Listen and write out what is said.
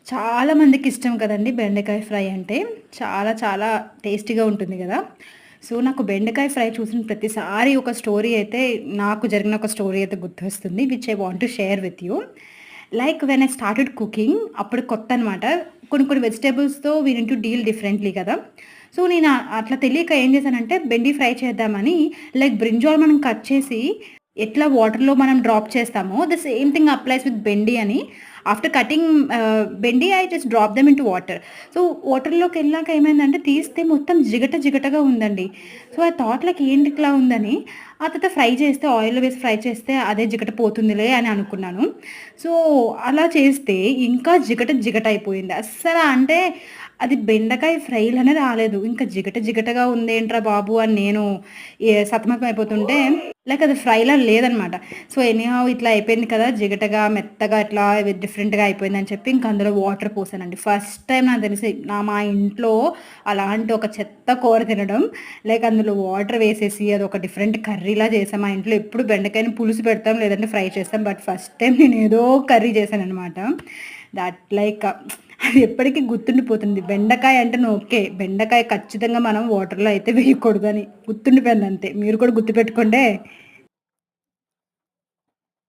చాలా మందికి ఇష్టం కదండీ బెండకాయ ఫ్రై అంటే. చాలా చాలా టేస్టీగా ఉంటుంది గదా! సో, నాకు బెండకాయ ఫ్రై చూసిన ప్రతిసారి ఒక స్టోరీ అయితే నాకు జరిగిన ఒక స్టోరీ అయితే గుర్తొస్తుంది. Which I want to share with you. Like when I started cooking అప్పుడు కొత్తనమాట. కొన్ని కొన్ని వెజిటబుల్స్‌తో we need to deal differently కదా! సో, నేను అట్లా తెలియక ఏం చేశానంటే బెండి ఫ్రై చేద్దామని లైక్ బ్రింజాల్ మనం కట్ చేసి ఎట్లా వాటర్‌లో మనం డ్రాప్ చేస్తామో the same thing applies with bendi అని after cutting bendi I just drop them into water. So, వాటర్‌లోకెళ్ళాక ఏమైందంటే తీస్తే మొత్తం జిగట జిగటగా ఉందండి. సో, ఐ థాట్ లైక్ ఏంటి ఇట్లా ఉందని. ఆ తర్వాత ఫ్రై చేస్తే ఆయిల్‌లో వేసి ఫ్రై చేస్తే అదే జిగట పోతుందిలే అని అనుకున్నాను. సో, అలా చేస్తే ఇంకా జిగట జిగట అయిపోయింది. అస్సల అంటే అది బెండకాయ ఫ్రైలానే రాలేదు. ఇంకా జిగట జిగటగా ఉందేంట్రా బాబు అని నేను సతమతం అయిపోతుంటే లైక్ అది ఫ్రైలా లేదనమాట. సో, ఎనీహౌ ఇట్లా అయిపోయింది కదా! జిగటగా, మెత్తగా ఇట్లా డిఫరెంట్‌గా అయిపోయిందని చెప్పి ఇంక అందులో వాటర్ పోసానండి. ఫస్ట్ టైమ్ నాకు తెలిసి మా ఇంట్లో అలాంటి ఒక చెత్త కూర తినడం. లైక్ అందులో వాటర్ వేసేసి అదొక డిఫరెంట్ కర్రీలా చేసాం. మా ఇంట్లో ఎప్పుడు బెండకాయని పులుసు పెడతాం లేదంటే ఫ్రై చేస్తాం. బట్ ఫస్ట్ టైమ్ నేను ఏదో కర్రీ చేశాననమాట. దట్ లైక్ అది ఎప్పటికి గుర్తుండిపోతుంది. బెండకాయ అంటేనే ఓకే. బెండకాయ ఖచ్చితంగా మనం వాటర్‌లో అయితే వేయకూడదని గుర్తుండిపోయిందంతే. మీరు కూడా గుర్తుపెట్టుకోండే.